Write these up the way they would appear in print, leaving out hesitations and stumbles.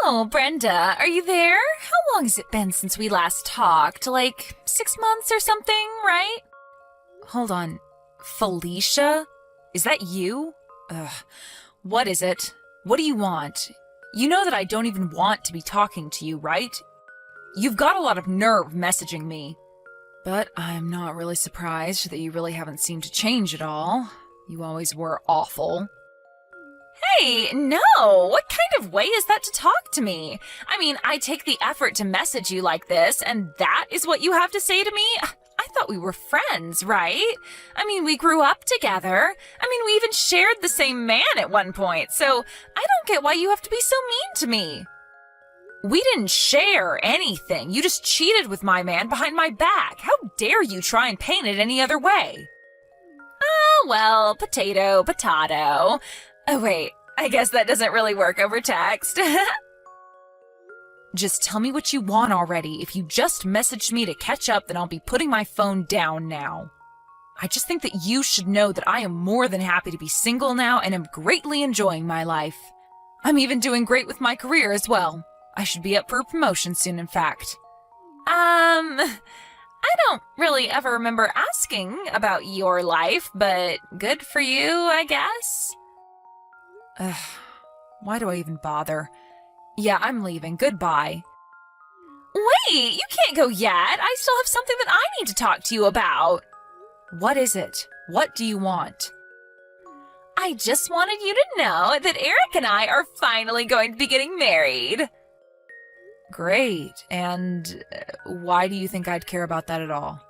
Oh, Brenda, are you there? How long has it been since we last talked? Like 6 months or something, right? Hold on. Felicia? Is that you? Ugh. What is it? What do you want? You know that I don't even want to be talking to you, right? You've got a lot of nerve messaging me. But I'm not really surprised that you really haven't seemed to change at all. You always were awful. Hey, no! What kind of way is that to talk to me? I mean, I take the effort to message you like this, and that is what you have to say to me? I thought we were friends, right? I mean, we grew up together. I mean, we even shared the same man at one point, so I don't get why you have to be so mean to me. We didn't share anything. You just cheated with my man behind my back. How dare you try and paint it any other way? Oh, well, potato, potato. Oh, wait, I guess that doesn't really work over text. Just tell me what you want already. If you just messaged me to catch up, then I'll be putting my phone down now. I just think that you should know that I am more than happy to be single now and am greatly enjoying my life. I'm even doing great with my career as well. I should be up for a promotion soon, in fact. I don't really ever remember asking about your life, but good for you, I guess. Why do I even bother? Yeah, I'm leaving. Goodbye. Wait, you can't go yet. I still have something that I need to talk to you about. What is it? What do you want? I just wanted you to know that Eric and I are finally going to be getting married. Great. And why do you think I'd care about that at all?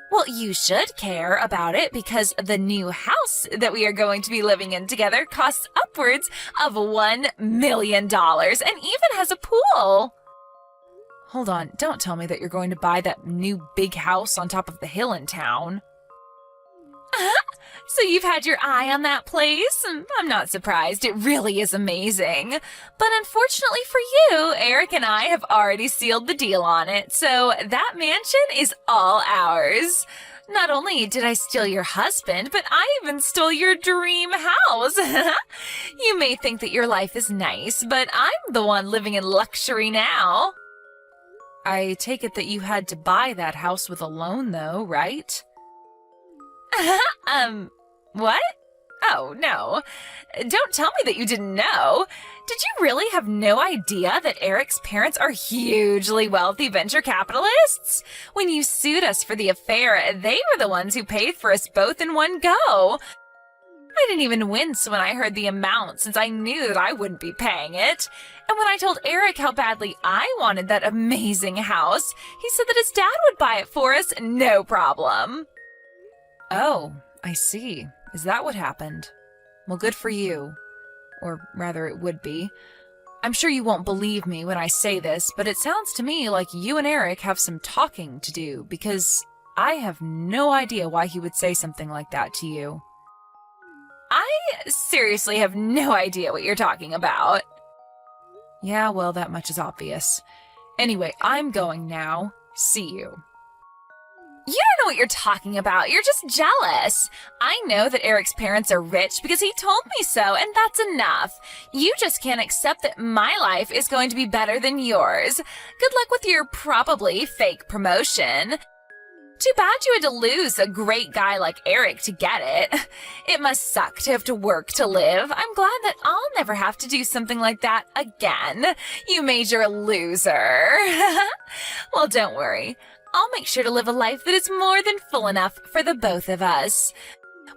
Well, you should care about it because the new house that we are going to be living in together costs upwards of $1 million and even has a pool. Hold on, don't tell me that you're going to buy that new big house on top of the hill in town. So you've had your eye on that place? I'm not surprised. It really is amazing. But unfortunately for you, Eric and I have already sealed the deal on it, so that mansion is all ours. Not only did I steal your husband, but I even stole your dream house. You may think that your life is nice, but I'm the one living in luxury now. I take it that you had to buy that house with a loan, though, right? What? Oh, no. Don't tell me that you didn't know. Did you really have no idea that Eric's parents are hugely wealthy venture capitalists? When you sued us for the affair, they were the ones who paid for us both in one go. I didn't even wince when I heard the amount since I knew that I wouldn't be paying it. And when I told Eric how badly I wanted that amazing house, he said that his dad would buy it for us, no problem. Oh, I see. Is that what happened? Well, good for you. Or rather, it would be. I'm sure you won't believe me when I say this, but it sounds to me like you and Eric have some talking to do, because I have no idea why he would say something like that to you. I seriously have no idea what you're talking about. Yeah, well, that much is obvious. Anyway, I'm going now. See you. You don't know what you're talking about. You're just jealous. I know that Eric's parents are rich because he told me so, and that's enough. You just can't accept that my life is going to be better than yours. Good luck with your probably fake promotion. Too bad you had to lose a great guy like Eric to get it. It must suck to have to work to live. I'm glad that I'll never have to do something like that again. You major loser. Well, don't worry. I'll make sure to live a life that is more than full enough for the both of us.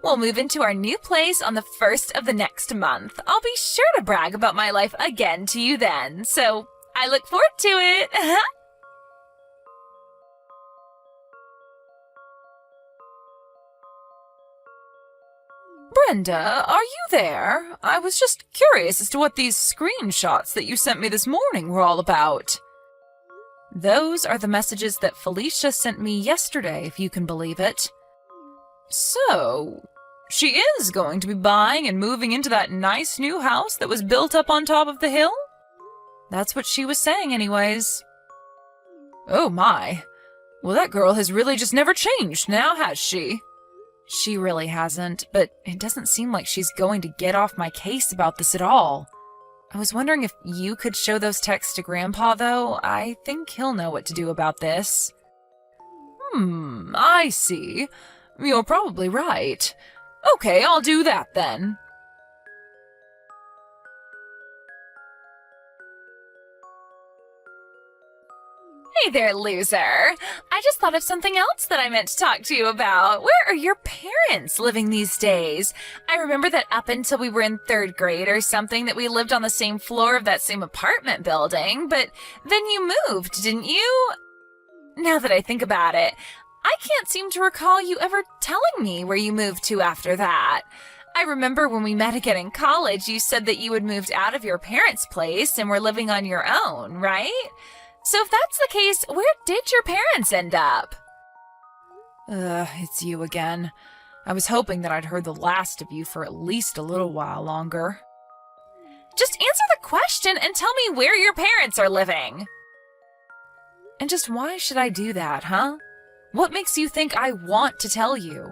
We'll move into our new place on the 1st of the next month. I'll be sure to brag about my life again to you then, so I look forward to it. Brenda, are you there? I was just curious as to what these screenshots that you sent me this morning were all about. Those are the messages that Felicia sent me yesterday, if you can believe it. So, she is going to be buying and moving into that nice new house that was built up on top of the hill? That's what she was saying anyways. Oh my. Well, that girl has really just never changed now, has she? She really hasn't, but it doesn't seem like she's going to get off my case about this at all. I was wondering if you could show those texts to Grandpa, though. I think he'll know what to do about this. I see. You're probably right. Okay, I'll do that then. Hey there, loser. I just thought of something else that I meant to talk to you about. Where are your parents living these days? I remember that up until we were in 3rd grade or something that we lived on the same floor of that same apartment building, but then you moved, didn't you? Now that I think about it, I can't seem to recall you ever telling me where you moved to after that. I remember when we met again in college, you said that you had moved out of your parents' place and were living on your own, right? So if that's the case, where did your parents end up? It's you again. I was hoping that I'd heard the last of you for at least a little while longer. Just answer the question and tell me where your parents are living. And just why should I do that, huh? What makes you think I want to tell you?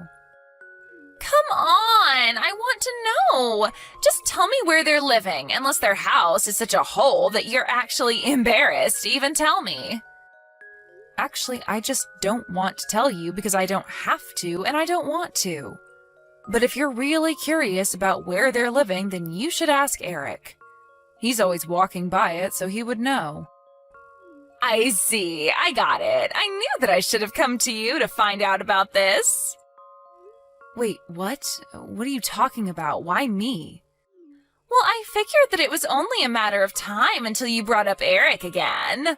Come on, I want to know. Just tell me where they're living, unless their house is such a hole that you're actually embarrassed to even tell me. Actually, I just don't want to tell you because I don't have to and I don't want to. But if you're really curious about where they're living, then you should ask Eric. He's always walking by it, so he would know. I see, I got it. I knew that I should have come to you to find out about this. Wait, what? What are you talking about? Why me? Well, I figured that it was only a matter of time until you brought up Eric again.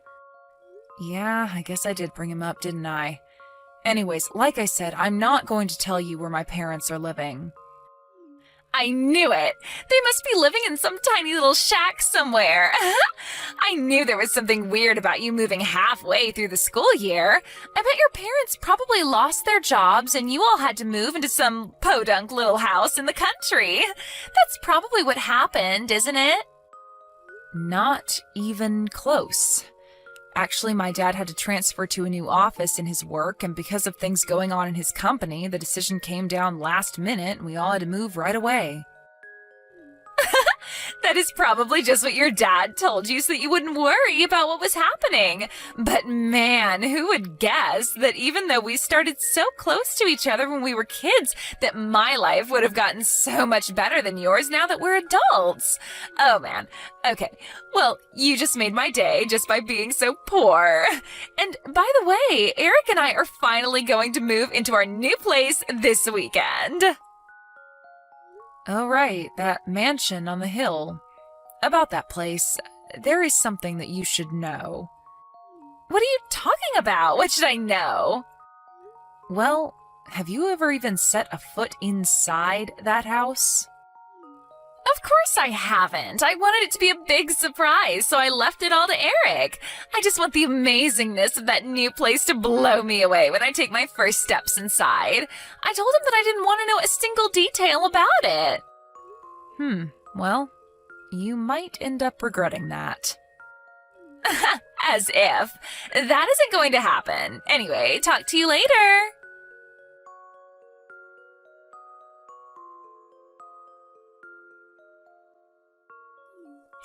Yeah, I guess I did bring him up, didn't I? Anyways, like I said, I'm not going to tell you where my parents are living. I knew it! They must be living in some tiny little shack somewhere. I knew there was something weird about you moving halfway through the school year. I bet your parents probably lost their jobs and you all had to move into some podunk little house in the country. That's probably what happened, isn't it? Not even close. Actually, my dad had to transfer to a new office in his work, and because of things going on in his company, the decision came down last minute and we all had to move right away. That is probably just what your dad told you so that you wouldn't worry about what was happening. But man, who would guess that even though we started so close to each other when we were kids, that my life would have gotten so much better than yours now that we're adults. Oh man. Okay. Well, you just made my day just by being so poor. And by the way, Eric and I are finally going to move into our new place this weekend. Oh, right, that mansion on the hill. About that place, there is something that you should know. What are you talking about? What should I know? Well, have you ever even set a foot inside that house? Of course I haven't. I wanted it to be a big surprise, so I left it all to Eric. I just want the amazingness of that new place to blow me away when I take my first steps inside. I told him that I didn't want to know a single detail about it. Well, you might end up regretting that. As if. That isn't going to happen. Anyway, talk to you later.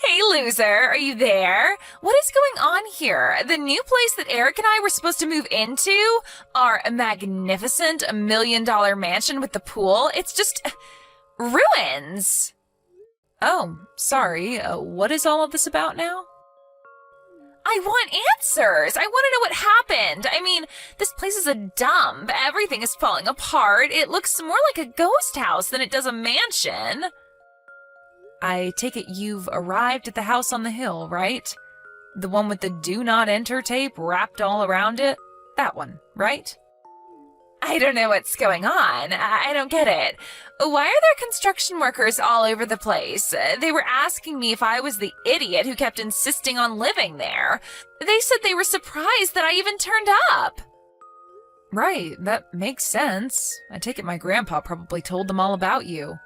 Hey, loser, are you there? What is going on here? The new place that Eric and I were supposed to move into, our magnificent $1 million mansion with the pool, it's just ruins. Oh, sorry. What is all of this about now? I want answers. I want to know what happened. I mean, this place is a dump. Everything is falling apart. It looks more like a ghost house than it does a mansion. I take it you've arrived at the house on the hill, right? The one with the do not enter tape wrapped all around it? That one, right? I don't know what's going on. I don't get it. Why are there construction workers all over the place? They were asking me if I was the idiot who kept insisting on living there. They said they were surprised that I even turned up. Right, that makes sense. I take it my grandpa probably told them all about you.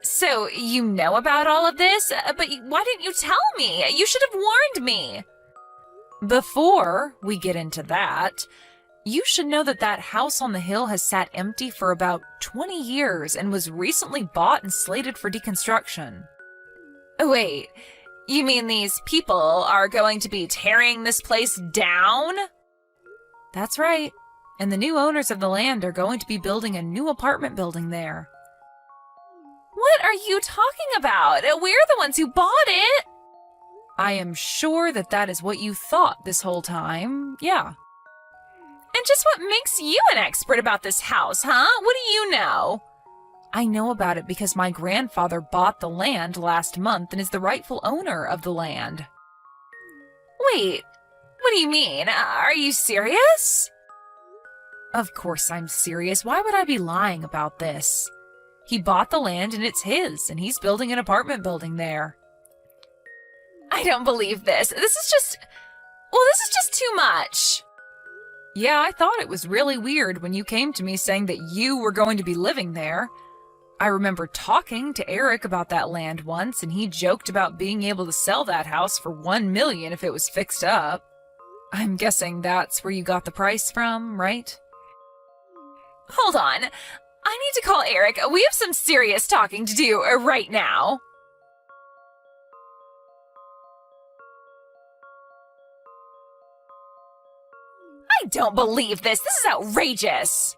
So, you know about all of this? But why didn't you tell me? You should have warned me. Before we get into that, you should know that that house on the hill has sat empty for about 20 years and was recently bought and slated for deconstruction. Wait, you mean these people are going to be tearing this place down? That's right. And the new owners of the land are going to be building a new apartment building there. What are you talking about? We're the ones who bought it. I am sure that that is what you thought this whole time. Yeah. And just what makes you an expert about this house, huh? What do you know? I know about it because my grandfather bought the land last month and is the rightful owner of the land. Wait, what do you mean? Are you serious? Of course I'm serious. Why would I be lying about this? He bought the land and it's his, and he's building an apartment building there. I don't believe this. This is just too much. Yeah, I thought it was really weird when you came to me saying that you were going to be living there. I remember talking to Eric about that land once, and he joked about being able to sell that house for $1 million if it was fixed up. I'm guessing that's where you got the price from, right? Hold on. I need to call Eric. We have some serious talking to do right now. I don't believe this. This is outrageous.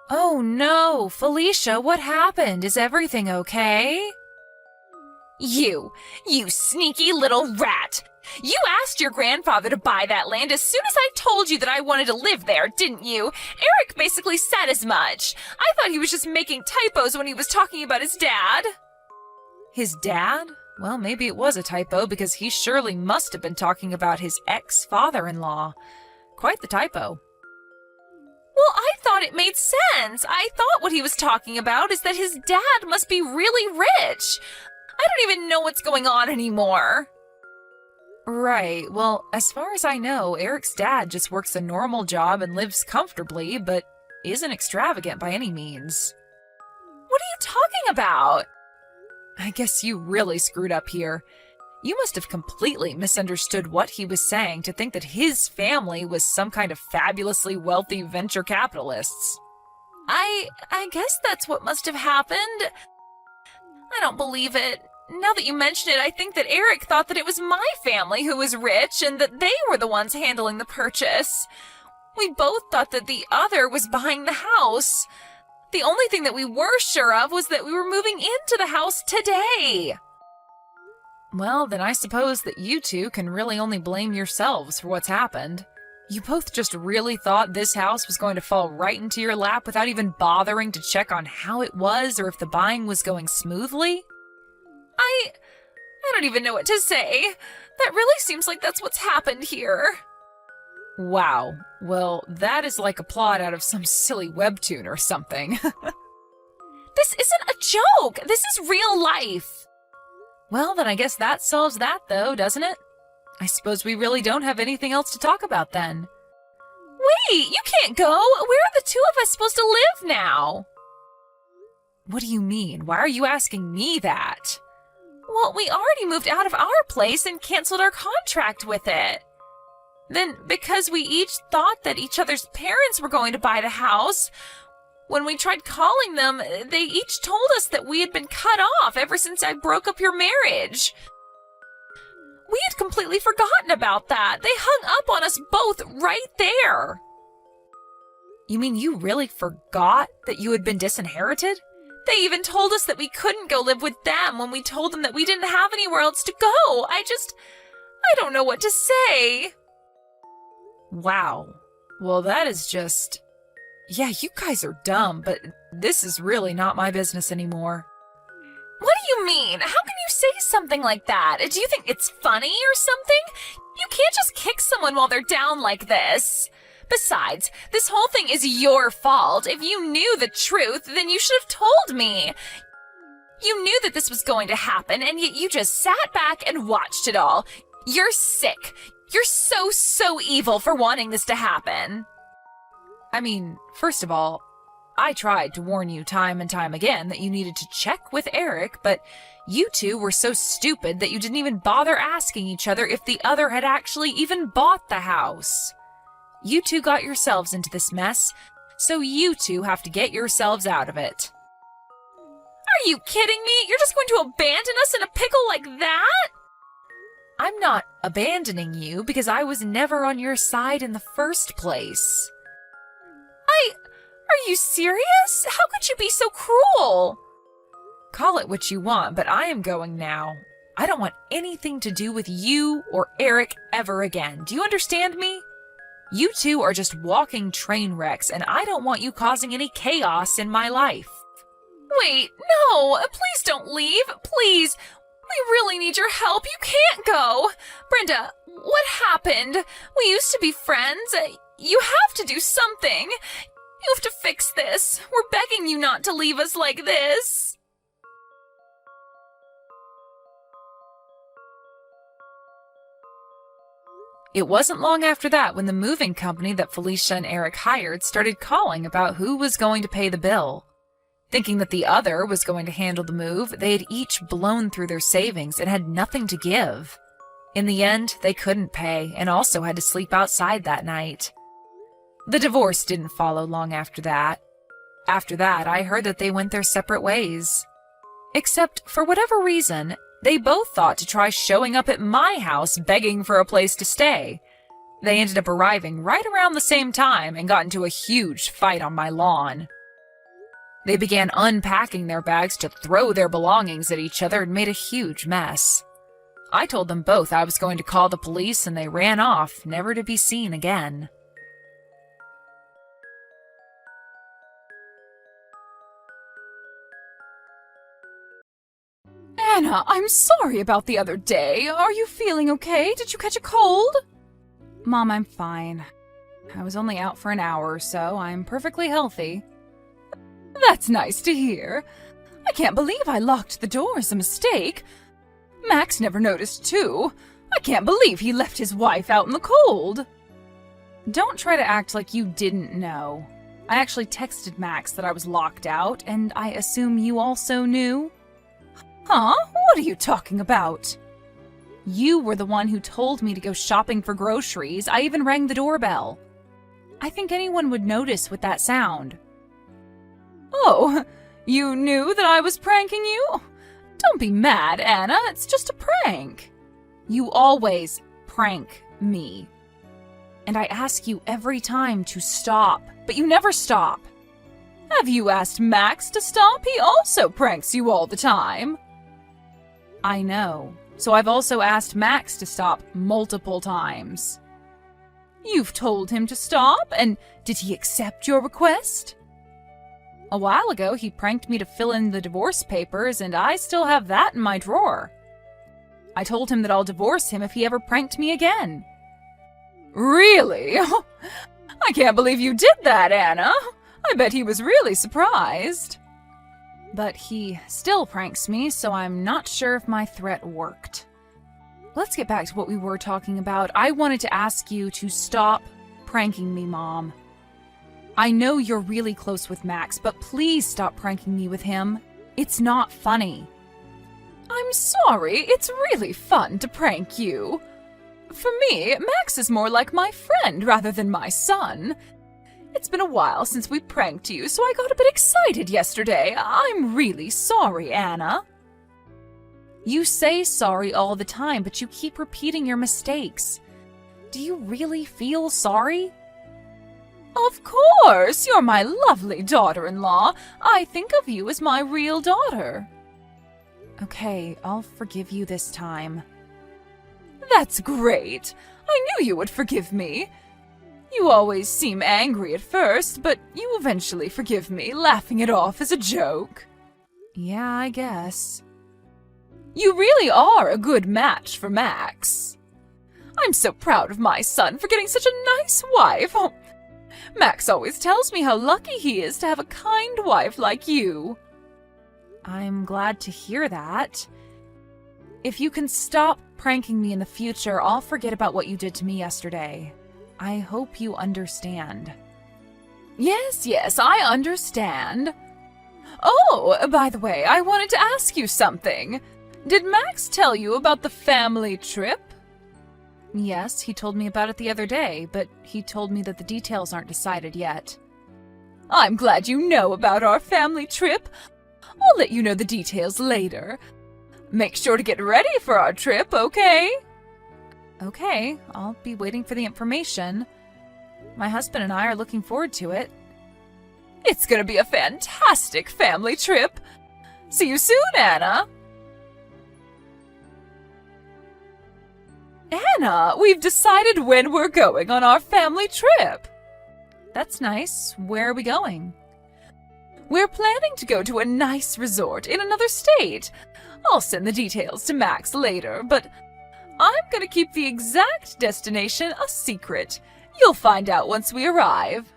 Oh no, Felicia, what happened? Is everything okay? You sneaky little rat. You asked your grandfather to buy that land as soon as I told you that I wanted to live there, didn't you? Eric basically said as much. I thought he was just making typos when he was talking about his dad. His dad? Well, maybe it was a typo because he surely must have been talking about his ex-father-in-law. Quite the typo. Well, I thought it made sense. I thought what he was talking about is that his dad must be really rich. I don't even know what's going on anymore. Right. Well, as far as I know, Eric's dad just works a normal job and lives comfortably, but isn't extravagant by any means. What are you talking about? I guess you really screwed up here. You must have completely misunderstood what he was saying to think that his family was some kind of fabulously wealthy venture capitalists. I guess that's what must have happened. I don't believe it. Now that you mention it, I think that Eric thought that it was my family who was rich and that they were the ones handling the purchase. We both thought that the other was buying the house. The only thing that we were sure of was that we were moving into the house today. Well, then I suppose that you two can really only blame yourselves for what's happened. You both just really thought this house was going to fall right into your lap without even bothering to check on how it was or if the buying was going smoothly? I don't even know what to say. That really seems like that's what's happened here. Wow. Well, that is like a plot out of some silly webtoon or something. This isn't a joke. This is real life. Well, then I guess that solves that, though, doesn't it? I suppose we really don't have anything else to talk about, then. Wait, you can't go! Where are the two of us supposed to live now? What do you mean? Why are you asking me that? Well, we already moved out of our place and canceled our contract with it. Then, because we each thought that each other's parents were going to buy the house, when we tried calling them, they each told us that we had been cut off ever since I broke up your marriage. We had completely forgotten about that. They hung up on us both right there. You mean you really forgot that you had been disinherited? They even told us that we couldn't go live with them when we told them that we didn't have anywhere else to go. I don't know what to say. Wow. Well, that is just... Yeah, you guys are dumb, but this is really not my business anymore. What do you mean? How can you say something like that? Do you think it's funny or something? You can't just kick someone while they're down like this. Besides, this whole thing is your fault. If you knew the truth, then you should have told me. You knew that this was going to happen, and yet you just sat back and watched it all. You're sick. You're so evil for wanting this to happen. I mean, first of all, I tried to warn you time and time again that you needed to check with Eric, but you two were so stupid that you didn't even bother asking each other if the other had actually even bought the house. You two got yourselves into this mess, so you two have to get yourselves out of it. Are you kidding me? You're just going to abandon us in a pickle like that? I'm not abandoning you because I was never on your side in the first place. Are you serious? How could you be so cruel? Call it what you want, but I am going now. I don't want anything to do with you or Eric ever again. Do you understand me? You two are just walking train wrecks, and I don't want you causing any chaos in my life. Wait, no, please don't leave, please. We really need your help. You can't go. Brenda, what happened? We used to be friends. You have to do something. You have to fix this. We're begging you not to leave us like this. It wasn't long after that when the moving company that Felicia and Eric hired started calling about who was going to pay the bill. Thinking that the other was going to handle the move, they had each blown through their savings and had nothing to give. In the end, they couldn't pay and also had to sleep outside that night. The divorce didn't follow long after that. After that, I heard that they went their separate ways. Except, for whatever reason, they both thought to try showing up at my house begging for a place to stay. They ended up arriving right around the same time and got into a huge fight on my lawn. They began unpacking their bags to throw their belongings at each other and made a huge mess. I told them both I was going to call the police and they ran off, never to be seen again. Anna, I'm sorry about the other day. Are you feeling okay? Did you catch a cold? Mom, I'm fine. I was only out for an hour or so. I'm perfectly healthy. That's nice to hear. I can't believe I locked the door as a mistake. Max never noticed, too. I can't believe he left his wife out in the cold. Don't try to act like you didn't know. I actually texted Max that I was locked out, and I assume you also knew? Huh? What are you talking about? You were the one who told me to go shopping for groceries. I even rang the doorbell. I think anyone would notice with that sound. Oh, you knew that I was pranking you? Don't be mad, Anna. It's just a prank. You always prank me. And I ask you every time to stop, but you never stop. Have you asked Max to stop? He also pranks you all the time. I know. So I've also asked Max to stop multiple times. You've told him to stop, and did he accept your request? A while ago, he pranked me to fill in the divorce papers, and I still have that in my drawer. I told him that I'll divorce him if he ever pranked me again. Really? I can't believe you did that, Anna. I bet he was really surprised. But he still pranks me, so I'm not sure if my threat worked. Let's get back to what we were talking about. I wanted to ask you to stop pranking me, Mom. I know you're really close with Max, but please stop pranking me with him. It's not funny. I'm sorry, it's really fun to prank you. For me, Max is more like my friend rather than my son. It's been a while since we pranked you, so I got a bit excited yesterday. I'm really sorry, Anna. You say sorry all the time, but you keep repeating your mistakes. Do you really feel sorry? Of course! You're my lovely daughter-in-law. I think of you as my real daughter. Okay, I'll forgive you this time. That's great. I knew you would forgive me. You always seem angry at first, but you eventually forgive me, laughing it off as a joke. Yeah, I guess. You really are a good match for Max. I'm so proud of my son for getting such a nice wife. Oh, Max always tells me how lucky he is to have a kind wife like you. I'm glad to hear that. If you can stop pranking me in the future, I'll forget about what you did to me yesterday. I hope you understand. Yes, I understand. Oh, by the way, I wanted to ask you something. Did Max tell you about the family trip? Yes, he told me about it the other day, but he told me that the details aren't decided yet. I'm glad you know about our family trip. I'll let you know the details later. Make sure to get ready for our trip, okay? Okay, I'll be waiting for the information. My husband and I are looking forward to it. It's gonna be a fantastic family trip. See you soon, Anna. Anna, we've decided when we're going on our family trip. That's nice. Where are we going? We're planning to go to a nice resort in another state. I'll send the details to Max later, but I'm gonna keep the exact destination a secret. You'll find out once we arrive.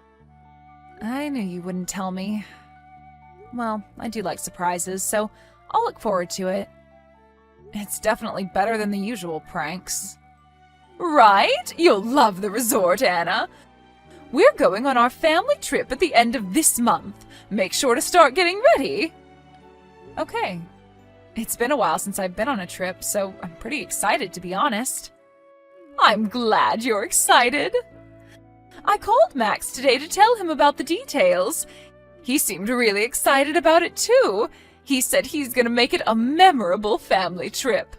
I knew you wouldn't tell me. Well, I do like surprises, so I'll look forward to it. It's definitely better than the usual pranks. Right? You'll love the resort, Anna. We're going on our family trip at the end of this month. Make sure to start getting ready. Okay. It's been a while since I've been on a trip, so I'm pretty excited, to be honest. I'm glad you're excited. I called Max today to tell him about the details. He seemed really excited about it too. He said he's gonna make it a memorable family trip.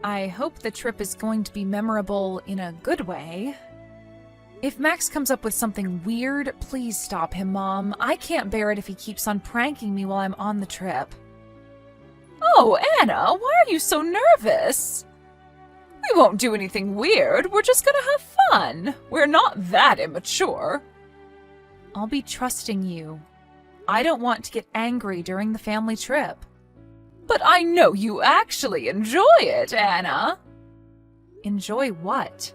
I hope the trip is going to be memorable in a good way. If Max comes up with something weird, please stop him, Mom. I can't bear it if he keeps on pranking me while I'm on the trip. Oh, Anna, why are you so nervous? We won't do anything weird. We're just gonna have fun. We're not that immature. I'll be trusting you. I don't want to get angry during the family trip. But I know you actually enjoy it, Anna. Enjoy what?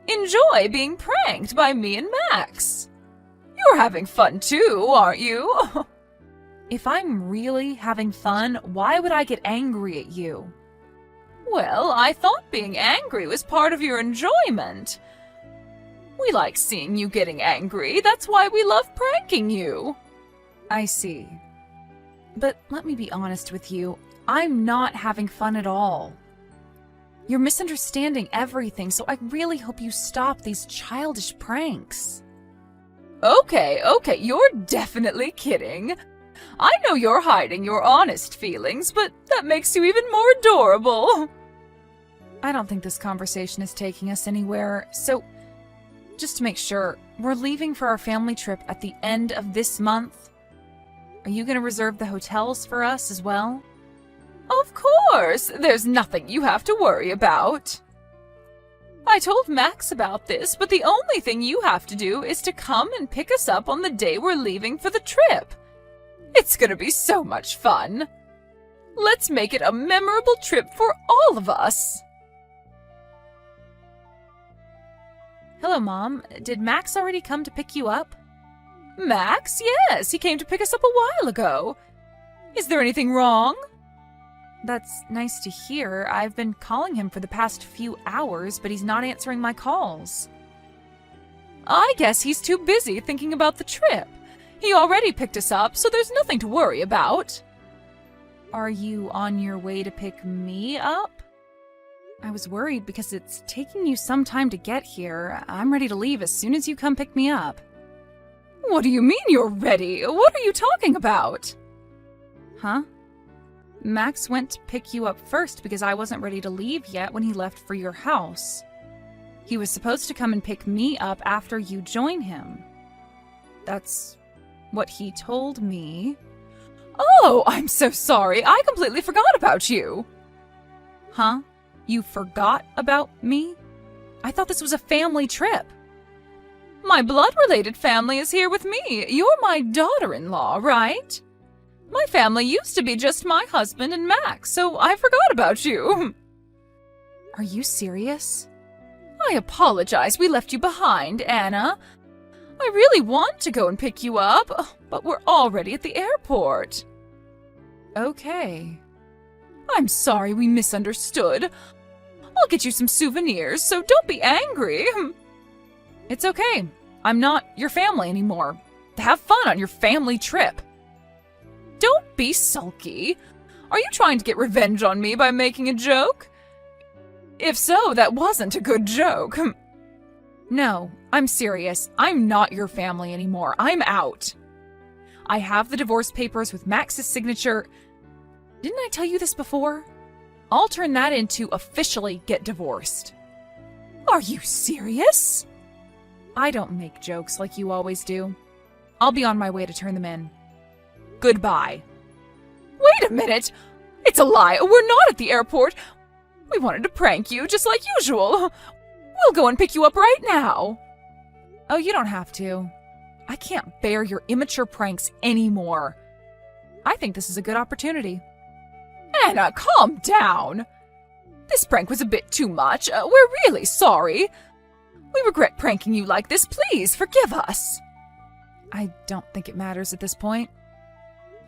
Enjoy being pranked by me and Max. You're having fun too, aren't you? If I'm really having fun, why would I get angry at you? Well, I thought being angry was part of your enjoyment. We like seeing you getting angry. That's why we love pranking you. I see. But let me be honest with you. I'm not having fun at all. You're misunderstanding everything, so I really hope you stop these childish pranks. Okay, you're definitely kidding. I know you're hiding your honest feelings, but that makes you even more adorable. I don't think this conversation is taking us anywhere, so just to make sure, we're leaving for our family trip at the end of this month. Are you going to reserve the hotels for us as well? Of course! There's nothing you have to worry about. I told Max about this, but the only thing you have to do is to come and pick us up on the day we're leaving for the trip. It's gonna be so much fun. Let's make it a memorable trip for all of us. Hello, Mom. Did Max already come to pick you up? Max? Yes, he came to pick us up a while ago. Is there anything wrong? That's nice to hear. I've been calling him for the past few hours, but he's not answering my calls. I guess he's too busy thinking about the trip. He already picked us up, so there's nothing to worry about. Are you on your way to pick me up? I was worried because it's taking you some time to get here. I'm ready to leave as soon as you come pick me up. What do you mean you're ready? What are you talking about? Huh? Max went to pick you up first because I wasn't ready to leave yet when he left for your house. He was supposed to come and pick me up after you join him. That's what he told me. Oh, I'm so sorry. I completely forgot about you. Huh? You forgot about me? I thought this was a family trip. My blood-related family is here with me. You're my daughter-in-law, right? My family used to be just my husband and Max, so I forgot about you. Are you serious? I apologize we left you behind, Anna. I really want to go and pick you up, but we're already at the airport. Okay. I'm sorry we misunderstood. I'll get you some souvenirs, so don't be angry. It's okay. I'm not your family anymore. Have fun on your family trip. Don't be sulky. Are you trying to get revenge on me by making a joke? If so, that wasn't a good joke. No, I'm serious. I'm not your family anymore. I'm out. I have the divorce papers with Max's signature. Didn't I tell you this before? I'll turn that into officially get divorced. Are you serious? I don't make jokes like you always do. I'll be on my way to turn them in. Goodbye. Wait a minute! It's a lie! We're not at the airport! We wanted to prank you, just like usual. We'll go and pick you up right now. Oh, you don't have to. I can't bear your immature pranks anymore. I think this is a good opportunity. Anna, calm down. This prank was a bit too much. We're really sorry. We regret pranking you like this. Please forgive us. I don't think it matters at this point.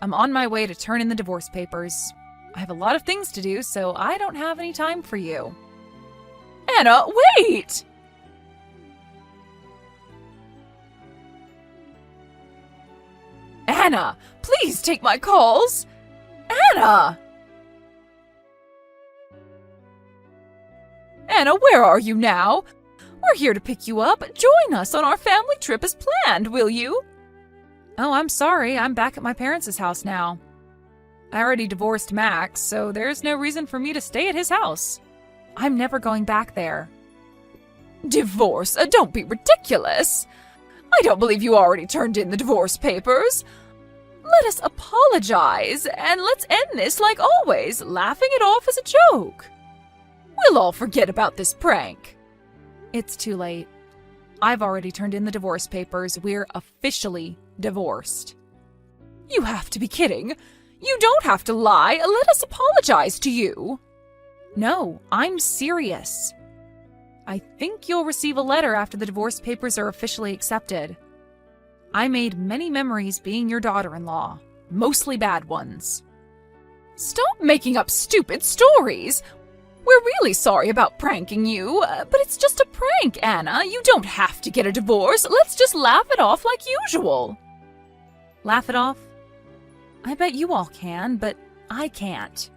I'm on my way to turn in the divorce papers. I have a lot of things to do, so I don't have any time for you. Anna, wait! Anna, please take my calls! Anna! Anna, where are you now? We're here to pick you up. Join us on our family trip as planned, will you? Oh, I'm sorry. I'm back at my parents' house now. I already divorced Max, so there's no reason for me to stay at his house. I'm never going back there. Divorce? Don't be ridiculous. I don't believe you already turned in the divorce papers. Let us apologize, and let's end this like always, laughing it off as a joke. We'll all forget about this prank. It's too late. I've already turned in the divorce papers. We're officially divorced. You have to be kidding. You don't have to lie. Let us apologize to you. No, I'm serious. I think you'll receive a letter after the divorce papers are officially accepted. I made many memories being your daughter-in-law, mostly bad ones. Stop making up stupid stories. We're really sorry about pranking you, but it's just a prank, Anna. You don't have to get a divorce. Let's just laugh it off like usual. Laugh it off? I bet you all can, but I can't.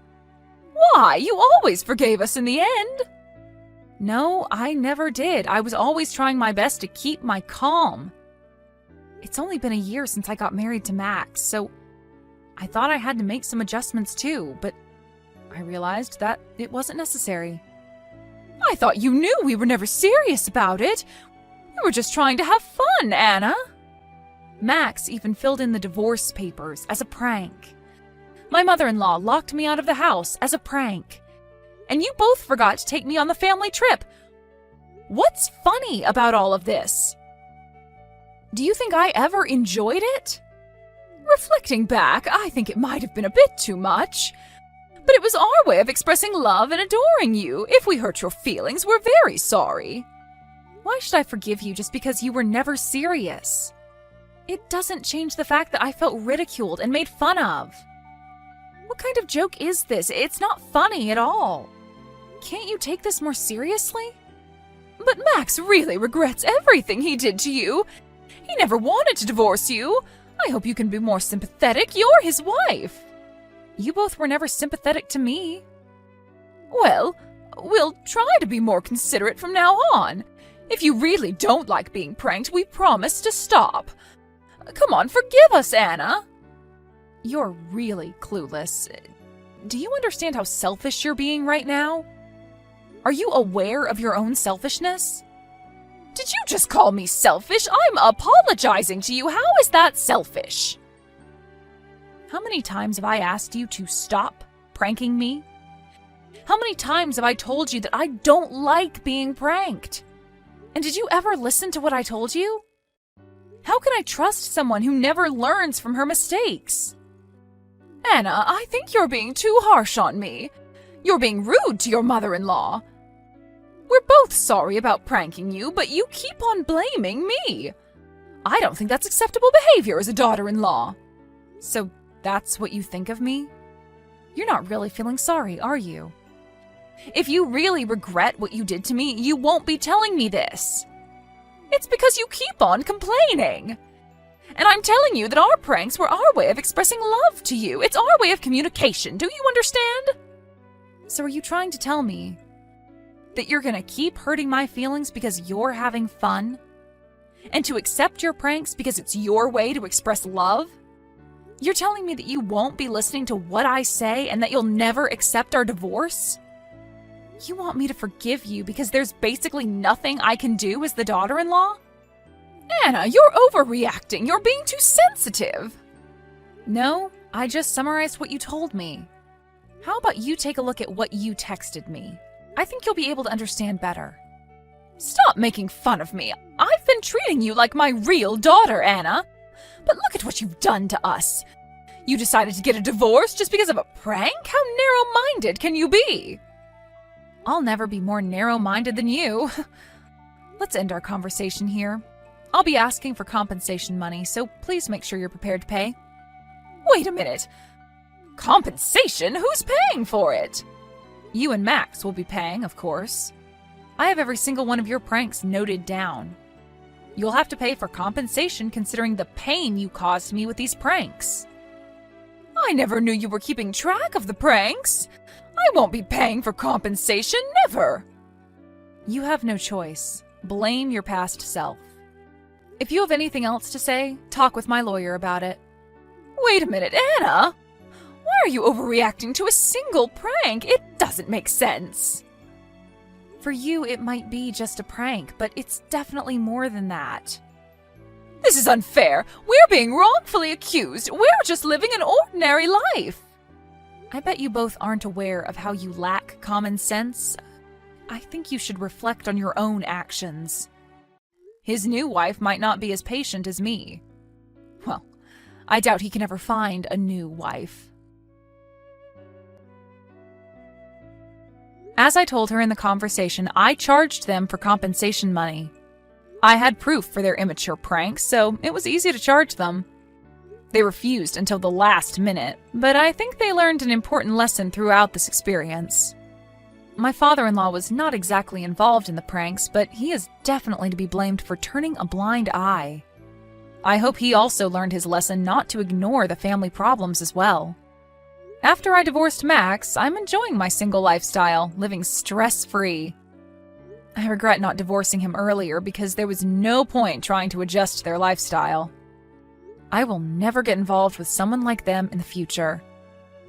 Why? You always forgave us in the end. No, I never did. I was always trying my best to keep my calm. It's only been a year since I got married to Max, so I thought I had to make some adjustments too, but I realized that it wasn't necessary. I thought you knew we were never serious about it. We were just trying to have fun, Anna. Max even filled in the divorce papers as a prank. My mother-in-law locked me out of the house as a prank. And you both forgot to take me on the family trip. What's funny about all of this? Do you think I ever enjoyed it? Reflecting back, I think it might have been a bit too much. But it was our way of expressing love and adoring you. If we hurt your feelings, we're very sorry. Why should I forgive you just because you were never serious? It doesn't change the fact that I felt ridiculed and made fun of. What kind of joke is this? It's not funny at all. Can't you take this more seriously? But Max really regrets everything he did to you. He never wanted to divorce you. I hope you can be more sympathetic. You're his wife. You both were never sympathetic to me. Well, we'll try to be more considerate from now on. If you really don't like being pranked, we promise to stop. Come on, forgive us, Anna. You're really clueless. Do you understand how selfish you're being right now? Are you aware of your own selfishness? Did you just call me selfish? I'm apologizing to you. How is that selfish? How many times have I asked you to stop pranking me? How many times have I told you that I don't like being pranked? And did you ever listen to what I told you? How can I trust someone who never learns from her mistakes? Anna, I think you're being too harsh on me. You're being rude to your mother-in-law. We're both sorry about pranking you, but you keep on blaming me. I don't think that's acceptable behavior as a daughter-in-law. So that's what you think of me? You're not really feeling sorry, are you? If you really regret what you did to me, you won't be telling me this. It's because you keep on complaining. And I'm telling you that our pranks were our way of expressing love to you. It's our way of communication. Do you understand? So are you trying to tell me that you're gonna keep hurting my feelings because you're having fun? And to accept your pranks because it's your way to express love? You're telling me that you won't be listening to what I say and that you'll never accept our divorce? You want me to forgive you because there's basically nothing I can do as the daughter-in-law? Anna, you're overreacting. You're being too sensitive. No, I just summarized what you told me. How about you take a look at what you texted me? I think you'll be able to understand better. Stop making fun of me. I've been treating you like my real daughter, Anna. But look at what you've done to us. You decided to get a divorce just because of a prank? How narrow-minded can you be? I'll never be more narrow-minded than you. Let's end our conversation here. I'll be asking for compensation money, so please make sure you're prepared to pay. Wait a minute. Compensation? Who's paying for it? You and Max will be paying, of course. I have every single one of your pranks noted down. You'll have to pay for compensation considering the pain you caused me with these pranks. I never knew you were keeping track of the pranks. I won't be paying for compensation, never. You have no choice. Blame your past self. If you have anything else to say, talk with my lawyer about it. Wait a minute, Anna! Why are you overreacting to a single prank? It doesn't make sense. For you, it might be just a prank, but it's definitely more than that. This is unfair. We're being wrongfully accused. We're just living an ordinary life. I bet you both aren't aware of how you lack common sense. I think you should reflect on your own actions. His new wife might not be as patient as me. Well, I doubt he can ever find a new wife. As I told her in the conversation, I charged them for compensation money. I had proof for their immature pranks, so it was easy to charge them. They refused until the last minute, but I think they learned an important lesson throughout this experience. My father-in-law was not exactly involved in the pranks, but he is definitely to be blamed for turning a blind eye. I hope he also learned his lesson not to ignore the family problems as well. After I divorced Max, I'm enjoying my single lifestyle, living stress-free. I regret not divorcing him earlier because there was no point trying to adjust their lifestyle. I will never get involved with someone like them in the future.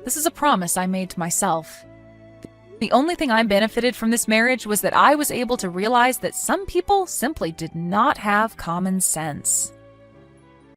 This is a promise I made to myself. The only thing I benefited from this marriage was that I was able to realize that some people simply did not have common sense.